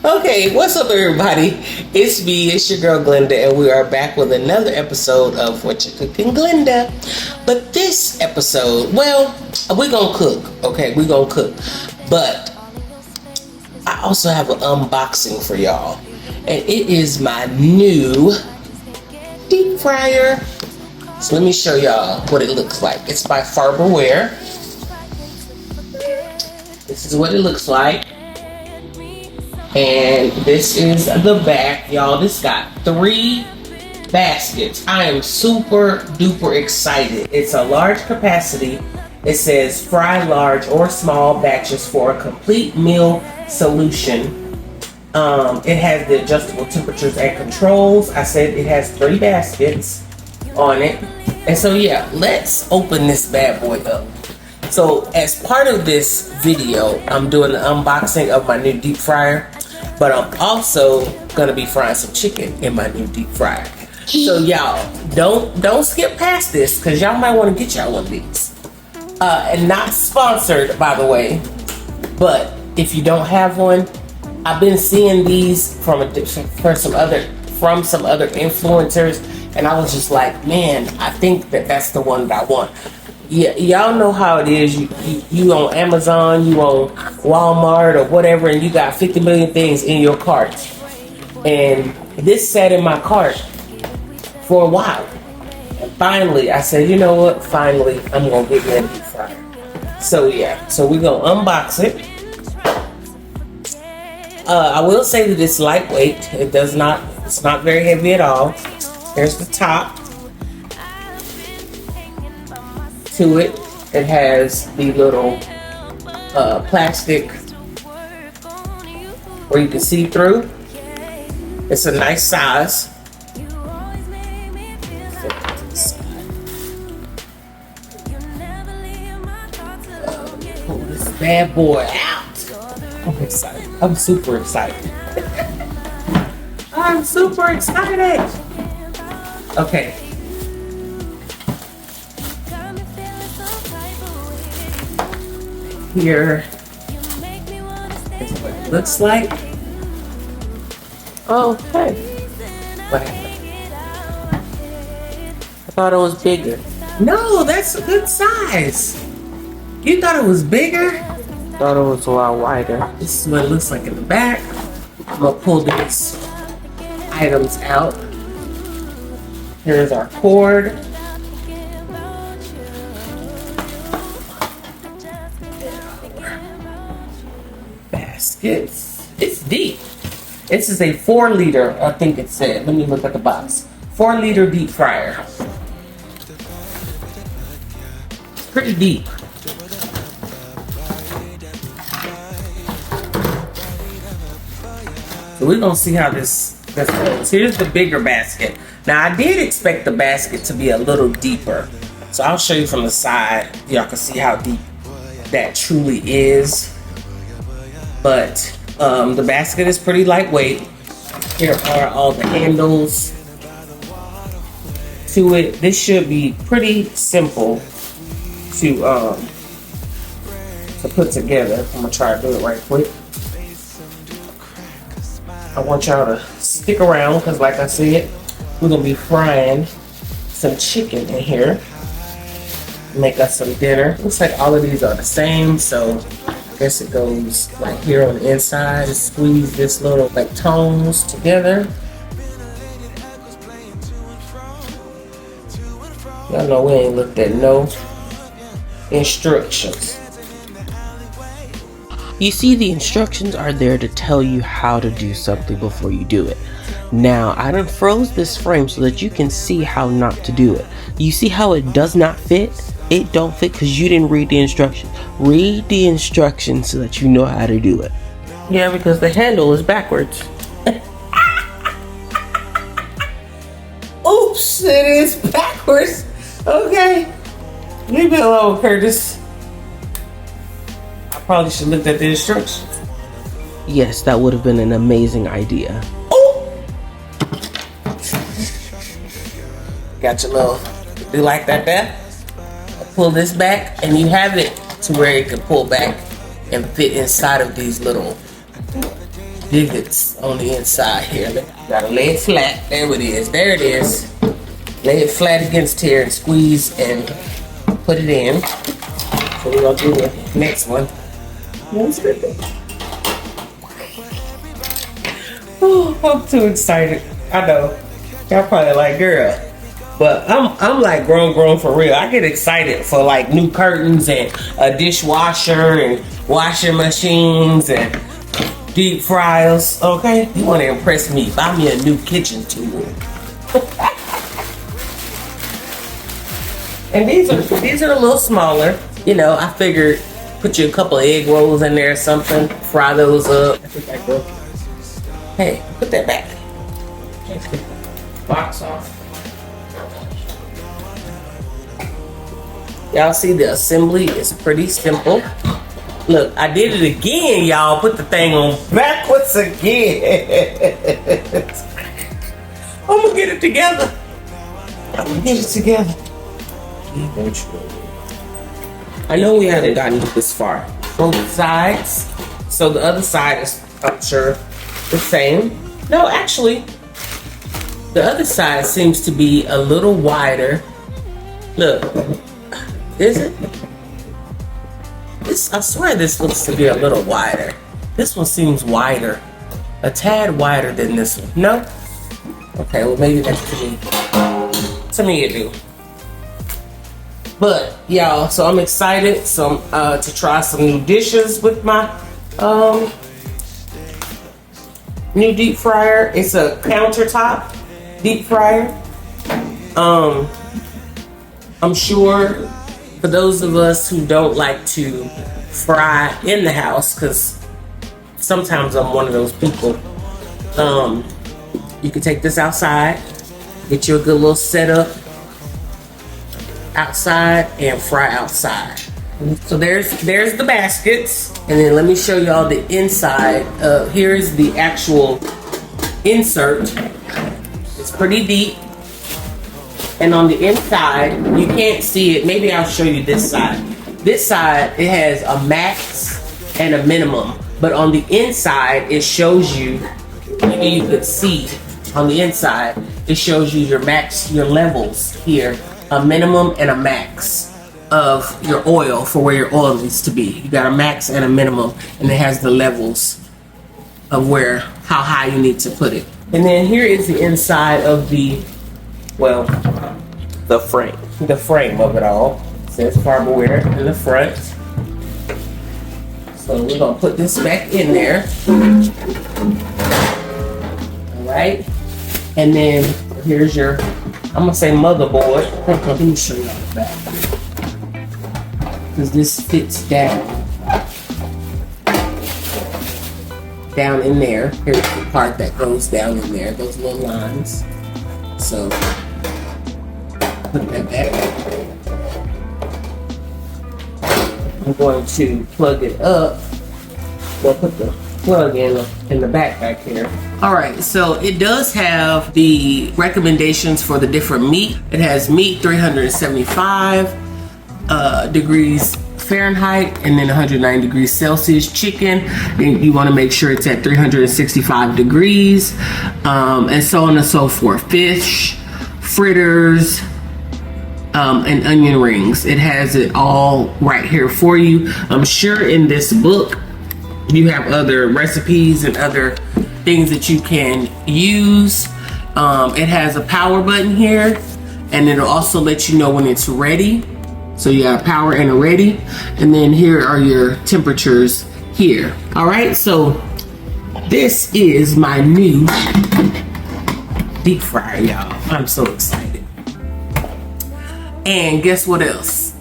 Okay, what's up, everybody? It's me, it's your girl Glenda, and we are back with another episode of Whatcha Cookin Glenda. But this episode, well, we're gonna cook, okay? We're gonna cook. But I also have an unboxing for y'all, and it is my new deep fryer. So let me show y'all what it looks like. It's by Farberware. This is what it looks like. And this is the back, y'all. This got 3 baskets. I am super duper excited. It's a large capacity. It says fry large or small batches for a complete meal solution. It has the adjustable temperatures and controls. I said it has 3 baskets on it. And so yeah, let's open this bad boy up. So as part of this video, I'm doing the unboxing of my new deep fryer. But I'm also gonna be frying some chicken in my new deep fryer. So y'all, don't skip past this, because y'all might want to get y'all one of these. And not sponsored, by the way. But if you don't have one, I've been seeing these from some other influencers, and I was just like, man, I think that's the one that I want. Yeah, y'all know how it is. You on Amazon, you on Walmart or whatever, and you got 50 million things in your cart. And this sat in my cart for a while. And finally, I said, you know what? Finally, I'm gonna get me a deep fryer. So yeah, so we're gonna unbox it. I will say that it's lightweight. It's not very heavy at all. There's the top. To it has the little plastic where you can see through. It's a nice size. Pull this bad boy out. I'm excited. I'm super excited. I'm super excited. Okay. Here is what it looks like. Okay. What happened? I thought it was bigger. No, that's a good size. You thought it was bigger? Thought it was a lot wider. This is what it looks like in the back. I'm gonna pull these items out. Here's our cord. It's deep. This is a 4-liter, I think it said. Let me look at the box. 4-liter deep fryer. It's pretty deep. So we're gonna see how this goes. Here's the bigger basket. Now I did expect the basket to be a little deeper. So I'll show you from the side. Y'all can see how deep that truly is. But the basket is pretty lightweight. Here are all the handles to it. This should be pretty simple to put together. I'm gonna try to do it right quick. I want y'all to stick around because, like I said, we're gonna be frying some chicken in here. Make us some dinner. Looks like all of these are the same, so I guess it goes right here on the inside. Just squeeze this little like tones together. Y'all know we ain't looked at no instructions. You see, the instructions are there to tell you how to do something before you do it. Now, I done froze this frame so that you can see how not to do it. You see how it does not fit? It don't fit because you didn't read the instructions. Read the instructions so that you know how to do it. Yeah, because the handle is backwards. Oops, it is backwards. Okay. Leave it alone, Curtis. I probably should look at the instructions. Yes, that would have been an amazing idea. Oh! Got your little, do like that there? Pull this back, and you have it to where it can pull back and fit inside of these little divots on the inside here. Gotta lay it flat. There it is. There it is. Lay it flat against here and squeeze and put it in. So we're gonna do the next one. Oh, I'm too excited. I know. Y'all probably like, girl. But I'm like grown for real. I get excited for like new curtains and a dishwasher and washing machines and deep fryers. Okay? You wanna impress me, buy me a new kitchen tool. And these are a little smaller. You know, I figured put you a couple of egg rolls in there or something, fry those up. I think I go. Hey, put that back. Box off. Y'all see the assembly is pretty simple. Look, I did it again, y'all. Put the thing on backwards again. I'm gonna get it together. Eventually. I know we haven't gotten this far. Both sides. So the other side is, I'm sure, the same. No, actually, the other side seems to be a little wider. Look, is it? I swear this looks to be a little wider. This one seems wider. A tad wider than this one. No? Okay, well maybe that's to me. To me it do. But y'all, so I'm excited to try some new dishes with my new deep fryer. It's a countertop deep fryer. I'm sure for those of us who don't like to fry in the house, because sometimes I'm one of those people, you can take this outside, get you a good little setup outside and fry outside. So there's the baskets, and then let me show y'all the inside. Here's the actual insert. It's pretty deep, and on the inside you can't see it. Maybe I'll show you this side. This side, it has a max and a minimum, but on the inside it shows you, maybe you could see on the inside, it shows you your max, your levels here, a minimum and a max of your oil for where your oil needs to be. You got a max and a minimum, and it has the levels of how high you need to put it. And then here is the inside of the frame of it all. It says Farberware in the front. So we're gonna put this back in there. All right, and then here's your, I'm gonna say motherboard. Let me show you the back, because this fits down in there. Here's the part that goes down in there, those little lines. So put that back. I'm going to plug it up. We'll put the plug in the back here. All right, so it does have the recommendations for the different meat. It has meat 375 degrees Fahrenheit and then 190 degrees Celsius. Chicken, you want to make sure it's at 365 degrees, and so on and so forth. Fish, fritters, and onion rings. It has it all right here for you. I'm sure in this book you have other recipes and other things that you can use. It has a power button here, and it'll also let you know when it's ready. So you got power and a ready, and then here are your temperatures here. All right, so this is my new deep fryer, y'all. I'm so excited. And guess what else?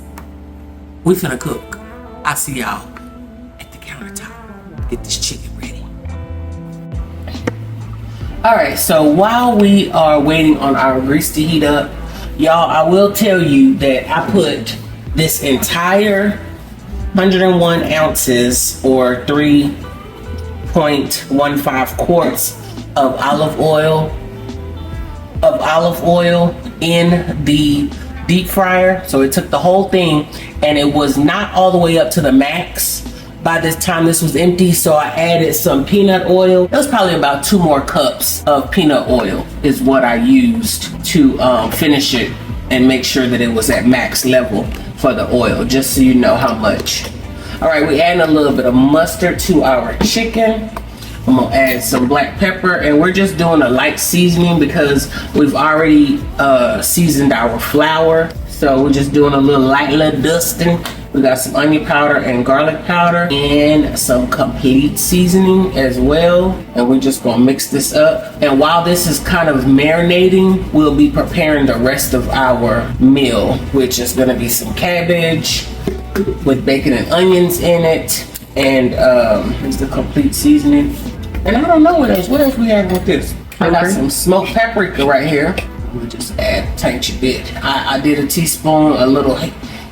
We finna cook. I'll see y'all at the countertop. Get this chicken ready. All right, so while we are waiting on our grease to heat up, y'all, I will tell you that I put this entire 101 ounces or 3.15 quarts of olive oil in the deep fryer. So it took the whole thing, and it was not all the way up to the max by this time this was empty, so I added some peanut oil. It was probably about 2 more cups of peanut oil is what I used to finish it and make sure that it was at max level for the oil, just so you know how much. All right, we adding a little bit of mustard to our chicken. I'm gonna add some black pepper, and we're just doing a light seasoning because we've already seasoned our flour. So we're just doing a light little dusting. We got some onion powder and garlic powder and some complete seasoning as well. And we're just gonna mix this up. And while this is kind of marinating, we'll be preparing the rest of our meal, which is gonna be some cabbage with bacon and onions in it. And here's the complete seasoning. And I don't know what else we have with this. I got some smoked paprika right here. We'll just add a tiny bit. I did a teaspoon, a little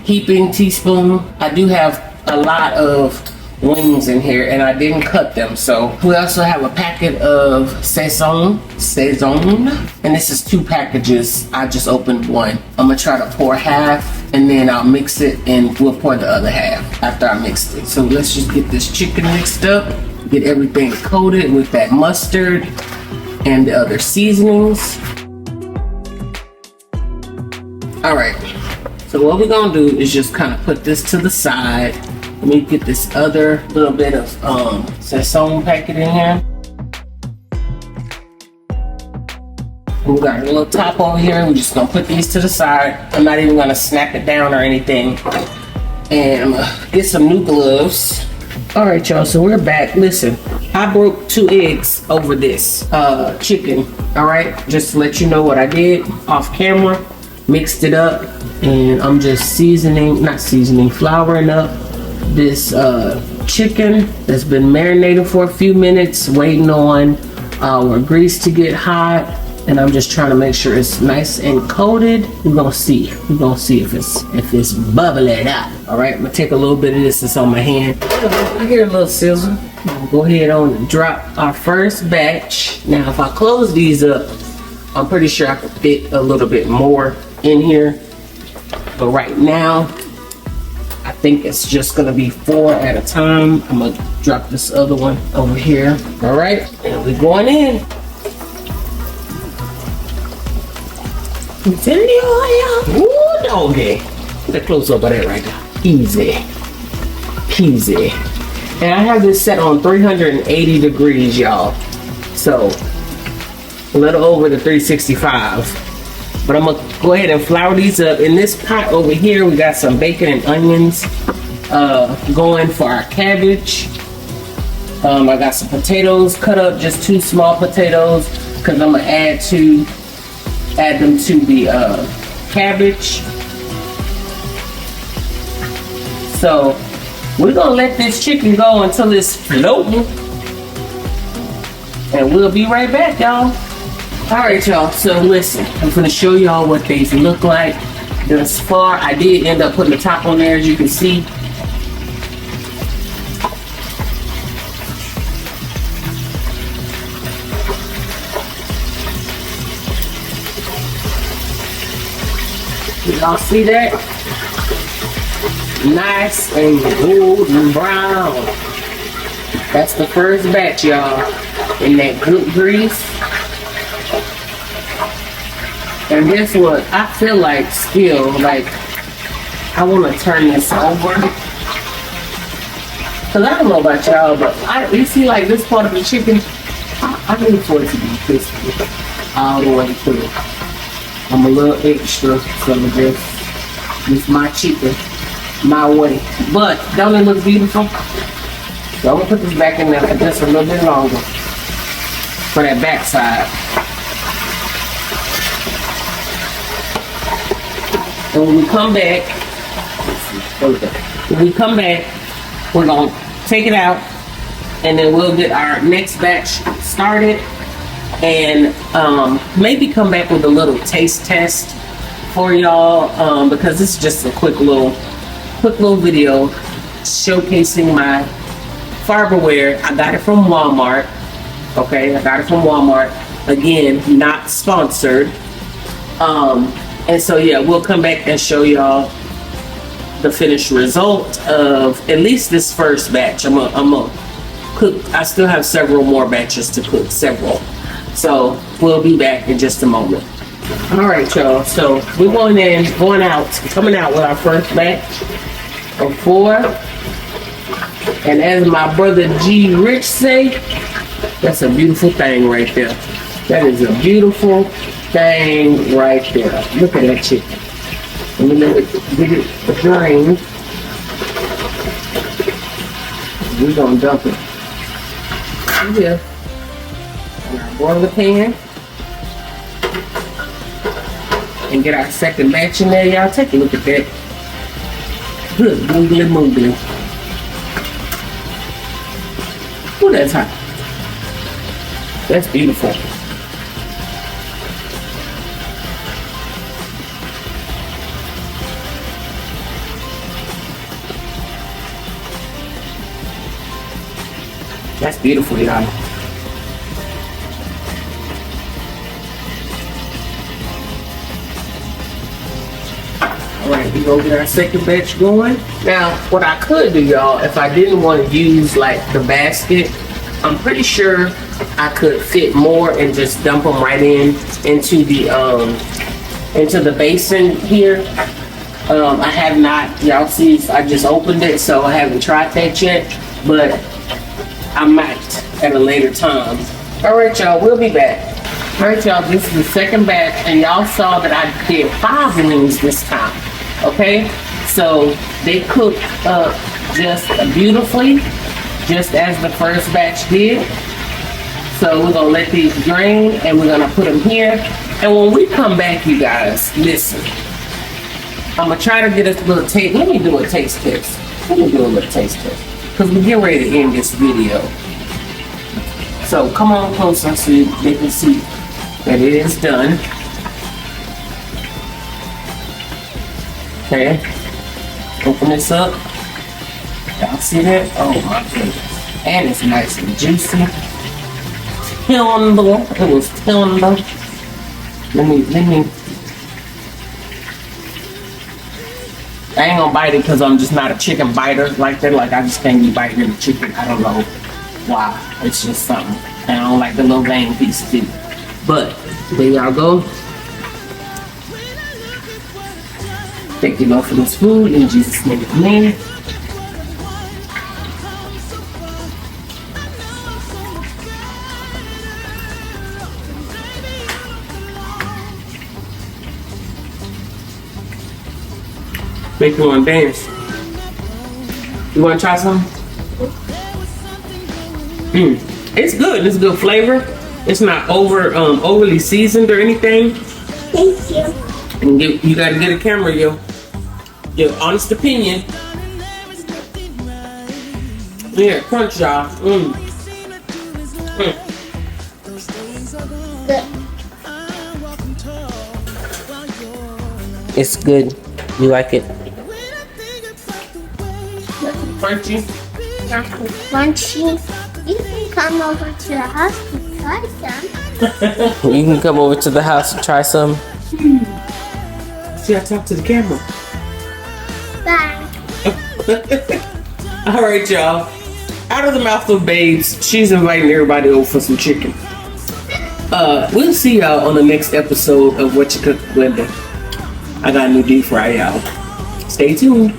heaping teaspoon. I do have a lot of wings in here and I didn't cut them. So we also have a packet of Saison. And this is 2 packages. I just opened one. I'm gonna try to pour half and then I'll mix it and we'll pour the other half after I mixed it. So let's just get this chicken mixed up, get everything coated with that mustard and the other seasonings. All right, so what we're gonna do is just kind of put this to the side. Let me get this other little bit of Saison packet in here. We got a little top over here. We're just gonna put these to the side. I'm not even gonna snap it down or anything. And I'm gonna get some new gloves. All right, y'all, so we're back. Listen, I broke 2 eggs over this chicken, all right? Just to let you know what I did off camera. Mixed it up, and I'm just flouring up this chicken that's been marinating for a few minutes, waiting on our grease to get hot. And I'm just trying to make sure it's nice and coated. We're gonna see if it's bubbling up. All right, I'm gonna take a little bit of this that's on my hand. I hear a little sizzle. I'll go ahead on and drop our first batch. Now, if I close these up, I'm pretty sure I could fit a little bit more in here. But right now, I think it's just gonna be 4 at a time. I'm gonna drop this other one over here. All right, and we're going in. It's in the oil. Ooh, doggy. Get close up of that right now. Easy. Peasy. And I have this set on 380 degrees, y'all. So, a little over the 365. But I'm gonna go ahead and flour these up. In this pot over here, we got some bacon and onions going for our cabbage. I got some potatoes cut up, just 2 small potatoes, because I'm gonna add them to the cabbage. So we're gonna let this chicken go until it's floating, and we'll be right back, y'all. All right, y'all, so listen, I'm gonna show y'all what these look like thus far. I did end up putting the top on there, as you can see. Y'all see that? Nice and golden brown. That's the first batch, y'all, in that good grease. And guess what? I feel like still, like, I want to turn this over. Because I don't know about y'all, but you see, like, this part of the chicken, I need for it to be crispy all the way through. I'm a little extra, so this my chicken, my way. But don't it look beautiful? So I'm gonna put this back in there for just a little bit longer for that back side. And when we come back, we're gonna take it out, and then we'll get our next batch started. And maybe come back with a little taste test for y'all, because this is just a quick little video showcasing my Farberware. I got it from Walmart. Okay, I got it from Walmart. Again, not sponsored. And so yeah, we'll come back and show y'all the finished result of at least this first batch. I'm gonna cook. I still have several more batches to cook, several. So we'll be back in just a moment. All right, y'all. So we're coming out with our first batch of 4. And as my brother G Rich say, that's a beautiful thing right there. That is a beautiful thing right there. Look at that chicken. Let me let it get it drained. We're gonna dump it here in our boiler pan and get our second batch in there. Y'all take a look at that. Good moogly moogly. Ooh, that's hot. That's beautiful. That's beautiful, y'all. Alright, we gonna get our second batch going. Now, what I could do, y'all, if I didn't want to use like the basket, I'm pretty sure I could fit more and just dump them right into the basin here. I have not, y'all see, I just opened it, so I haven't tried that yet, but I might at a later time. Alright, y'all, we'll be back. Alright, y'all, this is the second batch, and y'all saw that I did 5 wings this time. Okay? So they cooked up just beautifully, just as the first batch did. So we're gonna let these drain and we're gonna put them here. And when we come back, you guys, listen. I'm gonna try to get us a little taste. Let me do a taste test. Let me do a little taste test. Because we're getting ready to end this video. So come on closer so they can see that it is done. Okay. Open this up. Y'all see that? Oh my goodness. And it's nice and juicy. Tender. It was tender. Let me. I ain't gonna bite it because I'm just not a chicken biter like that. Like I just can't be biting the chicken. I don't know why. It's just something. And I don't like the little vein piece too. But there y'all go. Thank you, Lord, for this food. In Jesus' name, amen. Make you want to dance. You want to try some? It's good. It's good flavor. It's not overly seasoned or anything. Thank you. And you got to get a camera, yo. Your honest opinion. Yeah, crunch, y'all. It's good. You like it? Crunchy. Crunchy. You can come over to the house to try some. You can come over to the house and try some. See, I talk to the camera. Bye. All right, y'all. Out of the mouth of babes, she's inviting everybody over for some chicken. We'll see y'all on the next episode of Whatcha Cookin Glenda. I got a new deep fry, y'all. Stay tuned.